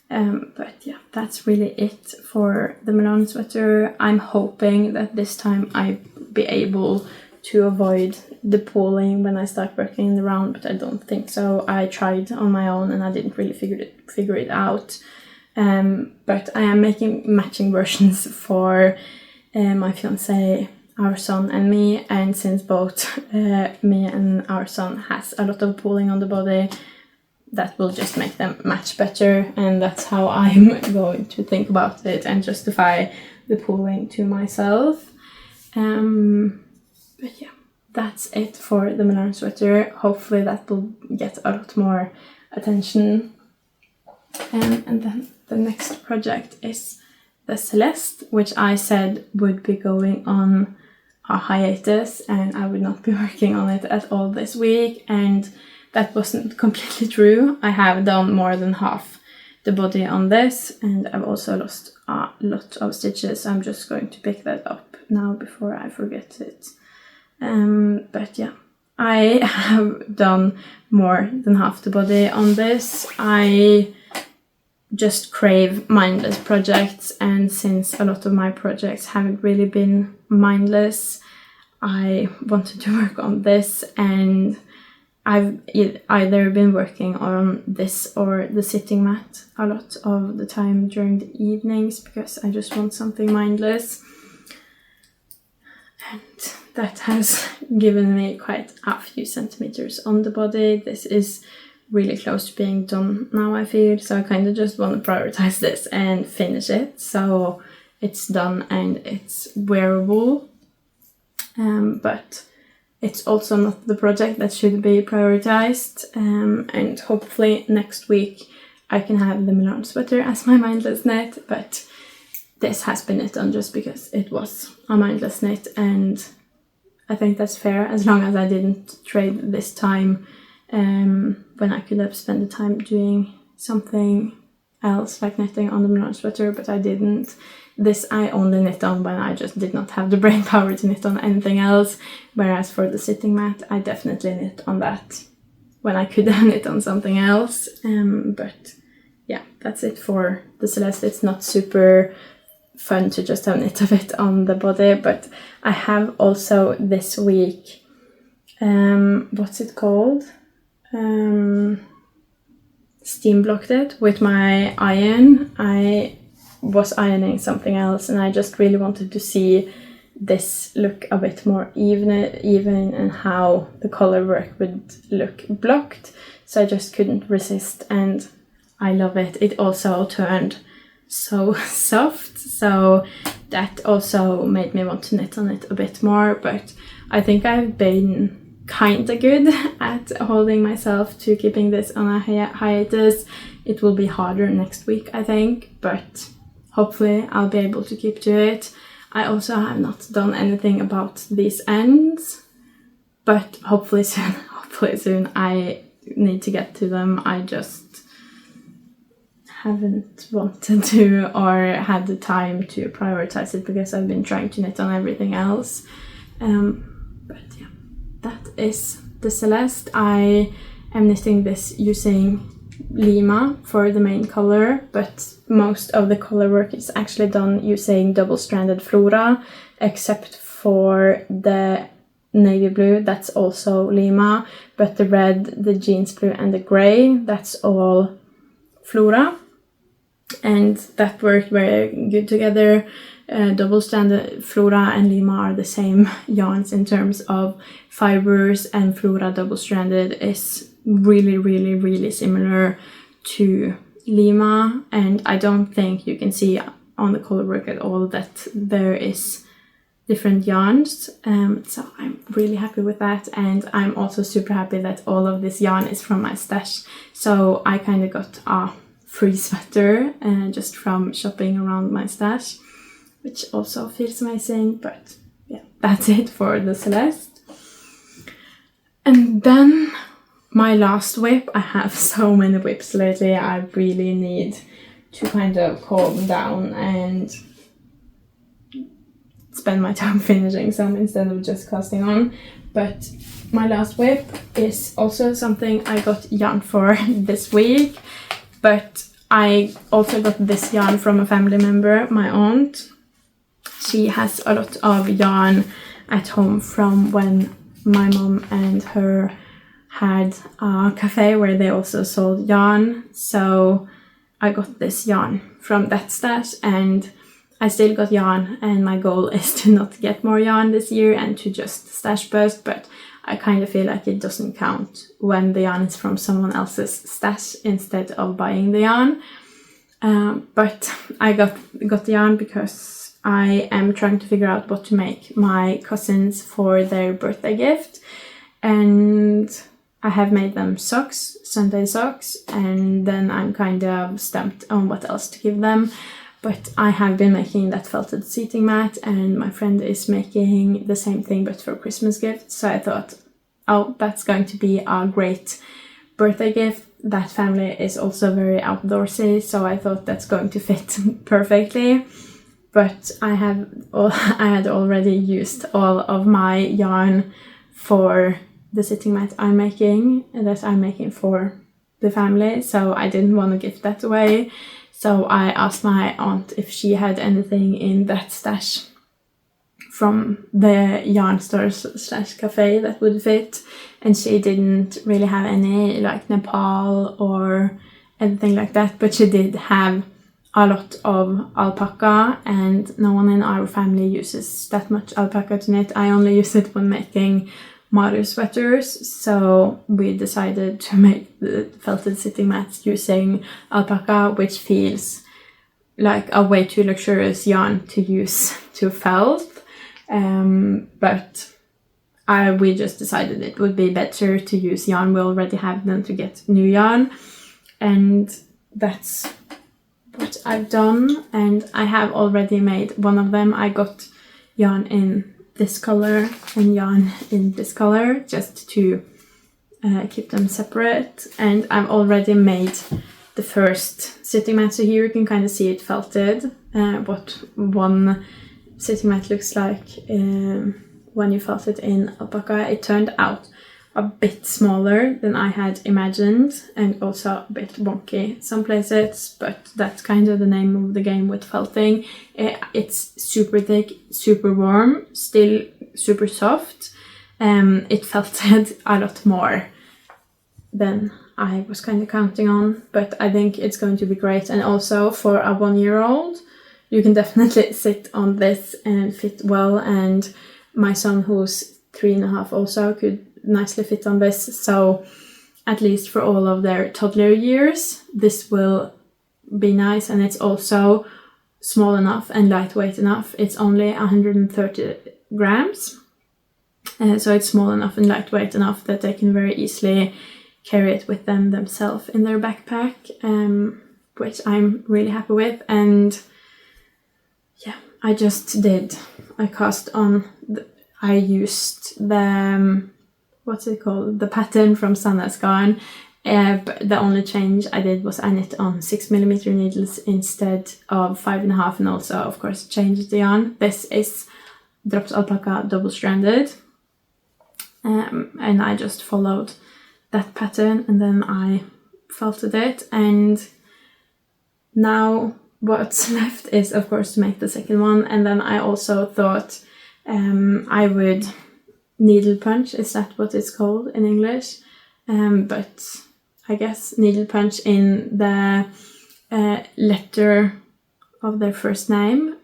But yeah, that's really it for the Melange sweater. I'm hoping that this time I'll be able to avoid the pulling when I start working in the round, but I don't think so. I tried on my own and I didn't really figure it out. But I am making matching versions for my fiancé, our son and me, and since both me and our son has a lot of pulling on the body, that will just make them match better, and that's how I'm going to think about it and justify the pulling to myself. But yeah, that's it for the Melange sweater. Hopefully that will get a lot more attention. And then the next project is the Celeste, which I said would be going on a hiatus and I would not be working on it at all this week, and that wasn't completely true. I have done more than half the body on this, and I've also lost a lot of stitches. I'm just going to pick that up now before I forget it. But yeah, I have done more than half the body on this. I just crave mindless projects, and since a lot of my projects haven't really been mindless, I wanted to work on this, and I've either been working on this or the sitting mat a lot of the time during the evenings because I just want something mindless, and that has given me quite a few centimeters on the body. This is really close to being done now, I feel, so I kind of just want to prioritize this and finish it so it's done and it's wearable. But it's also not the project that should be prioritized, and hopefully next week I can have the Melange sweater as my mindless knit, but this has been knit on just because it was a mindless knit, and I think that's fair as long as I didn't trade this time when I could have spent the time doing something else like knitting on the Melange sweater, but I didn't. This I only knit on when I just did not have the brain power to knit on anything else, whereas for the sitting mat I definitely knit on that when I could have knit on something else. But yeah, that's it for the Celeste. It's not super fun to just have knit of it on the body, but I have also this week, what's it called? Steam blocked it with my iron. I was ironing something else and I just really wanted to see this look a bit more even and how the color work would look blocked, so I just couldn't resist, and I love it. It also turned so soft, so that also made me want to knit on it a bit more, but I think I've been kinda good at holding myself to keeping this on a hiatus. It will be harder next week, I think, but hopefully I'll be able to keep to it. I also have not done anything about these ends, but hopefully soon I need to get to them. I just haven't wanted to or had the time to prioritize it because I've been trying to knit on everything else. But yeah, that is the Celeste. I am knitting this using Lima for the main color, but most of the color work is actually done using double-stranded Flora, except for the navy blue, that's also Lima, but the red, the jeans blue and the grey, that's all Flora, and that worked very good together. Double-stranded Flora and Lima are the same yarns in terms of fibers, and Flora double-stranded is really similar to Lima, and I don't think you can see on the color work at all that there is different yarns, so I'm really happy with that, and I'm also super happy that all of this yarn is from my stash, so I kind of got a free sweater just from shopping around my stash, which also feels amazing. But yeah, that's it for the Celeste. And then my last whip. I have so many whips lately. I really need to kind of calm down and spend my time finishing some instead of just casting on. But my last whip is also something I got yarn for this week, but I also got this yarn from a family member, my aunt. She has a lot of yarn at home from when my mom and her had a cafe where they also sold yarn, so I got this yarn from that stash, and I still got yarn, and my goal is to not get more yarn this year and to just stash burst, but I kind of feel like it doesn't count when the yarn is from someone else's stash instead of buying the yarn. But I got the yarn because I am trying to figure out what to make my cousins for their birthday gift, and I have made them socks, Sunday socks, and then I'm kind of stumped on what else to give them. But I have been making that felted seating mat, and my friend is making the same thing but for Christmas gift. So I thought, oh, that's going to be a great birthday gift. That family is also very outdoorsy, so I thought that's going to fit perfectly. But I had already used all of my yarn for the sitting mat that I'm making for the family, so I didn't want to give that away. So I asked my aunt if she had anything in that stash from the yarn stores / cafe that would fit, and she didn't really have any like Nepal or anything like that, but she did have a lot of alpaca, and no one in our family uses that much alpaca to knit. I only use it when making Marius sweaters, so we decided to make the felted sitting mats using alpaca, which feels like a way too luxurious yarn to use to felt. But we just decided it would be better to use yarn we already have than to get new yarn, and that's what I've done. And I have already made one of them. I got yarn in this color and yarn in this color just to keep them separate, and I've already made the first sitting mat. So here you can kind of see it felted, what one sitting mat looks like when you felt it in alpaca. It turned out a bit smaller than I had imagined, and also a bit wonky some places, but that's kind of the name of the game with felting. It's super thick, super warm, still super soft. It felted a lot more than I was kind of counting on, but I think it's going to be great. And also for a 1-year-old, you can definitely sit on this and fit well, and my son, who's 3.5, also could nicely fit on this. So at least for all of their toddler years, this will be nice, and it's also small enough and lightweight enough. It's only 130 grams, so it's small enough and lightweight enough that they can very easily carry it with them themselves in their backpack, which I'm really happy with. And yeah, I used the what's it called, the pattern from Sandnes Garn, but the only change I did was I knit on 6mm needles instead of 5.5, and also of course changed the yarn. This is dropped alpaca double-stranded, and I just followed that pattern and then I felted it. And now what's left is of course to make the second one, and then I also thought I would needle punch, is that what it's called in English? But I guess needle punch in the letter of their first name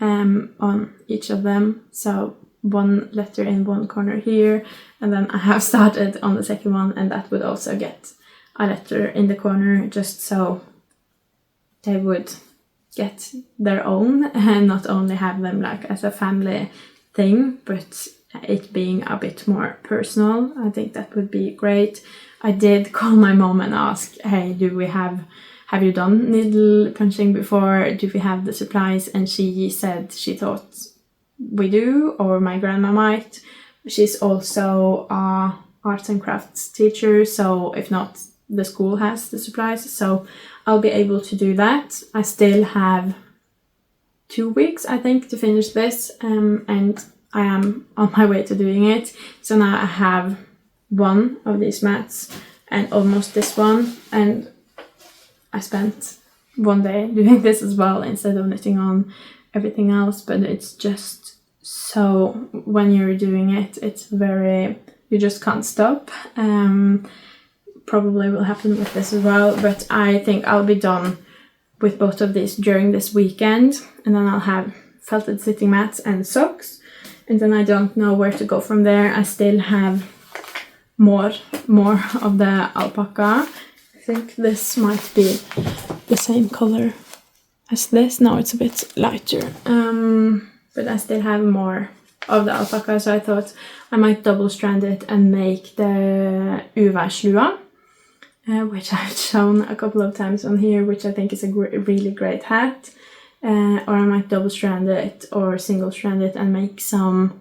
on each of them. So one letter in one corner here, and then I have started on the second one, and that would also get a letter in the corner, just so they would get their own and not only have them like as a family thing, but it being a bit more personal. I think that would be great. I did call my mom and ask, hey, have you done needle punching before? Do we have the supplies? And she said she thought we do, or my grandma might. She's also a arts and crafts teacher, so if not, the school has the supplies, so I'll be able to do that. I still have 2 weeks, I think, to finish this, and I am on my way to doing it. So now I have one of these mats and almost this one, and I spent one day doing this as well instead of knitting on everything else. But it's just so, when you're doing it, it's very, you just can't stop. Probably will happen with this as well, but I think I'll be done with both of these during this weekend, and then I'll have felted sitting mats and socks, and then I don't know where to go from there. I still have more of the alpaca. I think this might be the same color as this. No, it's a bit lighter, but I still have more of the alpaca, so I thought I might double strand it and make the uværslua, which I've shown a couple of times on here, which I think is a really great hat. or I might double strand it or single strand it and make some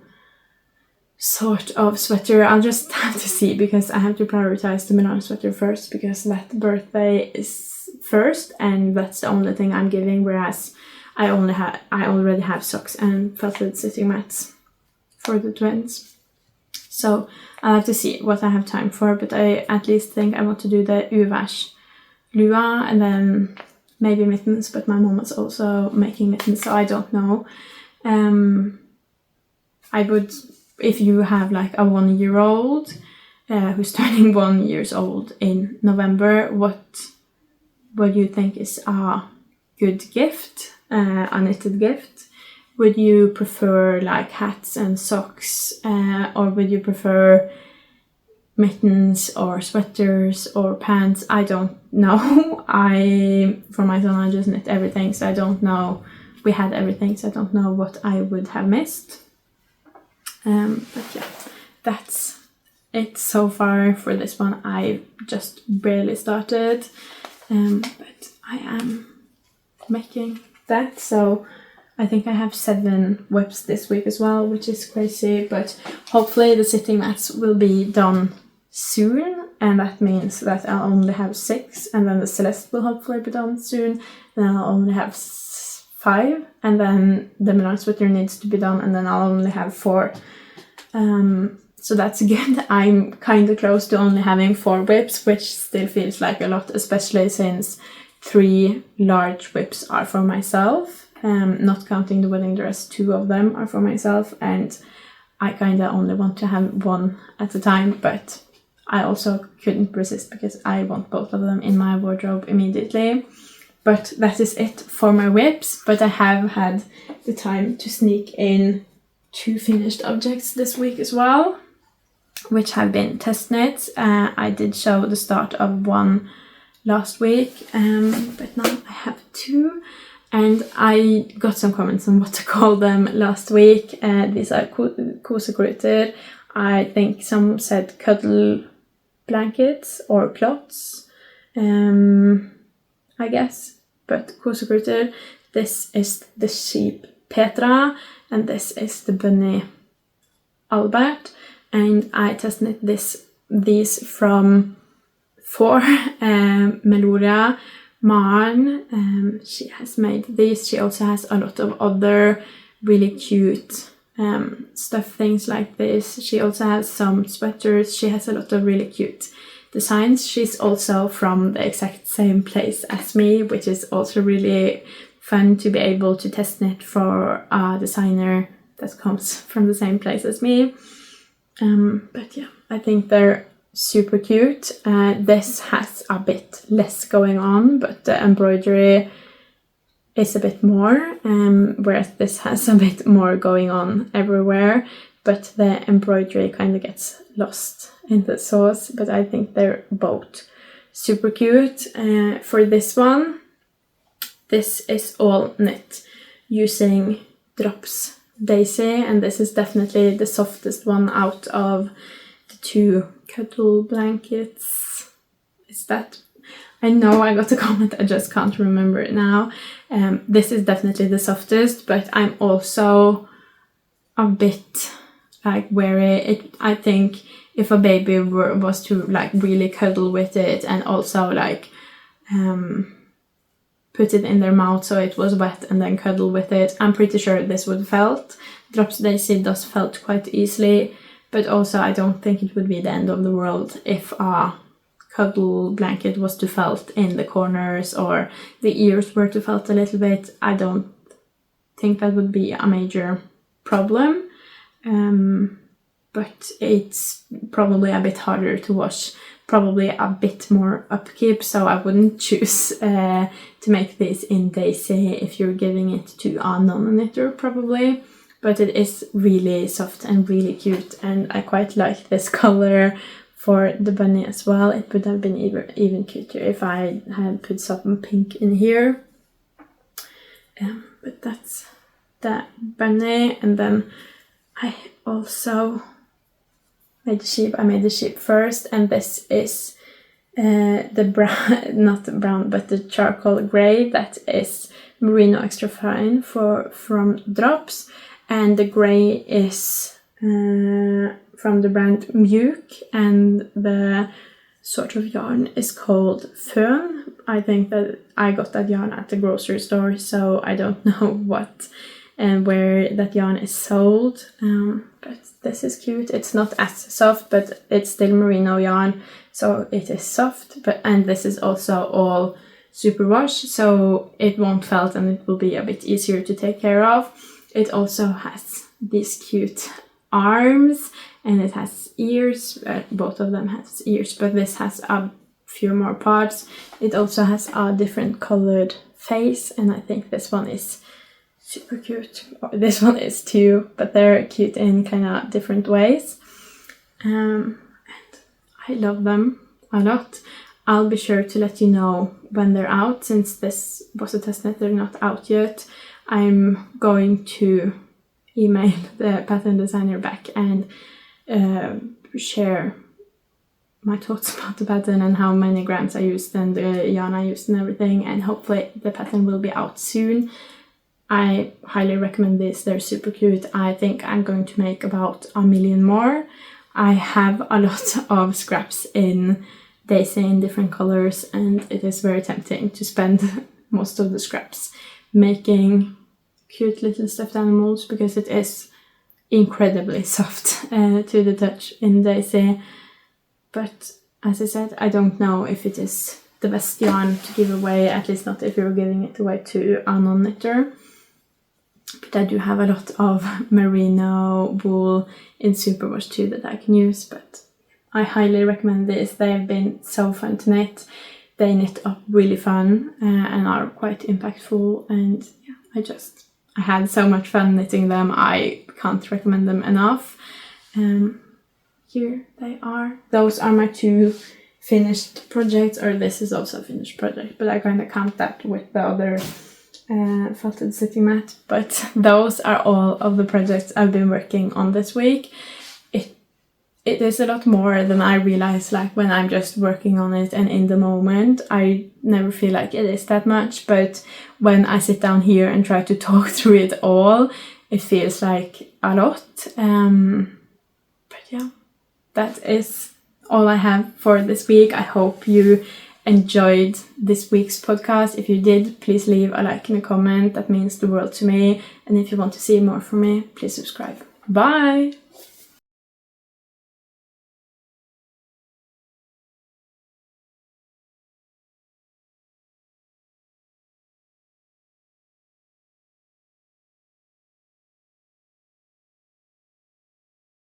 sort of sweater. I'll just have to see, because I have to prioritize the Melange sweater first, because that birthday is first and that's the only thing I'm giving, whereas I already have socks and felted sitting mats for the twins. So I'll have to see what I have time for, but I at least think I want to do the Uvash Lua and then maybe mittens, but my mom is also making mittens, so I don't know. I would, if you have like a 1-year-old who's turning 1 year old in November, what do you think is a good gift, a knitted gift? Would you prefer like hats and socks, or would you prefer mittens or sweaters or pants? I don't know. For my son, I just knit everything, so I don't know. We had everything, so I don't know what I would have missed. But yeah, that's it so far for this one. I just barely started, but I am making that, so I think I have 7 whips this week as well, which is crazy, but hopefully the sitting mats will be done soon, and that means that I'll only have 6, and then the Celeste will hopefully be done soon, then I'll only have 5, and then the Melange sweater needs to be done, and then I'll only have 4. So that's good. I'm kind of close to only having 4 whips, which still feels like a lot, especially since 3 large whips are for myself. Not counting the wedding dress, 2 of them are for myself, and I kind of only want to have 1 at a time, but I also couldn't resist because I want both of them in my wardrobe immediately. But that is it for my whips, but I have had the time to sneak in 2 finished objects this week as well, which have been test knits. I did show the start of 1 last week, but now I have 2. And I got some comments on what to call them last week. These are Kosekluten. I think some said cuddle blankets or cloths, I guess. But Kosekluten, this is the sheep Petra, and this is the bunny Albert. And I test knit these from for Meloria. Manon, she has made these. She also has a lot of other really cute stuff, things like this. She also has some sweaters. She has a lot of really cute designs. She's also from the exact same place as me, which is also really fun to be able to test knit for a designer that comes from the same place as me. But yeah, I think they're super cute. This has a bit less going on, but the embroidery is a bit more, whereas this has a bit more going on everywhere, but the embroidery kind of gets lost in the sauce. But I think they're both super cute. For this one, this is all knit using Drops Daisy, and this is definitely the softest one out of the 2 cuddle blankets. Is that? I know I got a comment, I just can't remember it now. This is definitely the softest, but I'm also a bit like wary. I think if a baby was to like really cuddle with it and also like put it in their mouth so it was wet and then cuddle with it, I'm pretty sure this would felt. Drops Daisy does felt quite easily. But also I don't think it would be the end of the world if a cuddle blanket was to felt in the corners or the ears were to felt a little bit. I don't think that would be a major problem. But it's probably a bit harder to wash, probably a bit more upkeep, so I wouldn't choose to make this in Daisy if you're giving it to a non-knitter probably. But it is really soft and really cute, and I quite like this color for the bunny as well. It would have been even cuter if I had put some pink in here. But that's the bunny, and then I also made the sheep. I made the sheep first, and this is the brown, not brown, but the charcoal grey, that is Merino Extra Fine from Drops, and the grey is from the brand Mjuk, and the sort of yarn is called Fön. I think that I got that yarn at the grocery store, so I don't know what and where that yarn is sold, but this is cute. It's not as soft, but it's still merino yarn, so it is soft, and this is also all superwash, so it won't felt and it will be a bit easier to take care of. It also has these cute arms, and it has ears. Both of them has ears, but this has a few more parts. It also has a different colored face, and I think this one is super cute. This one is too, but they're cute in kind of different ways. And I love them a lot. I'll be sure to let you know when they're out. Since this was a test knit, they're not out yet. I'm going to email the pattern designer back and share my thoughts about the pattern and how many grams I used and the yarn I used and everything, and hopefully the pattern will be out soon. I highly recommend this. They're super cute. I think I'm going to make about 1 million more. I have a lot of scraps in Daisy in different colors, and it is very tempting to spend most of the scraps making cute little stuffed animals, because it is incredibly soft to the touch in Daisy. But as I said, I don't know if it is the best yarn to give away, at least not if you're giving it away to a non-knitter. But I do have a lot of merino wool in superwash too that I can use, but I highly recommend this. They have been so fun to knit. They knit up really fun and are quite impactful, and yeah, I had so much fun knitting them. I can't recommend them enough. Here they are. Those are my 2 finished projects, or this is also a finished project, but I kind of count that with the other felted sitting mat. But those are all of the projects I've been working on this week. It is a lot more than I realize, like when I'm just working on it and in the moment. I never feel like it is that much, but when I sit down here and try to talk through it all, it feels like a lot. But yeah, that is all I have for this week. I hope you enjoyed this week's podcast. If you did, please leave a like and a comment. That means the world to me. And if you want to see more from me, please subscribe. Bye!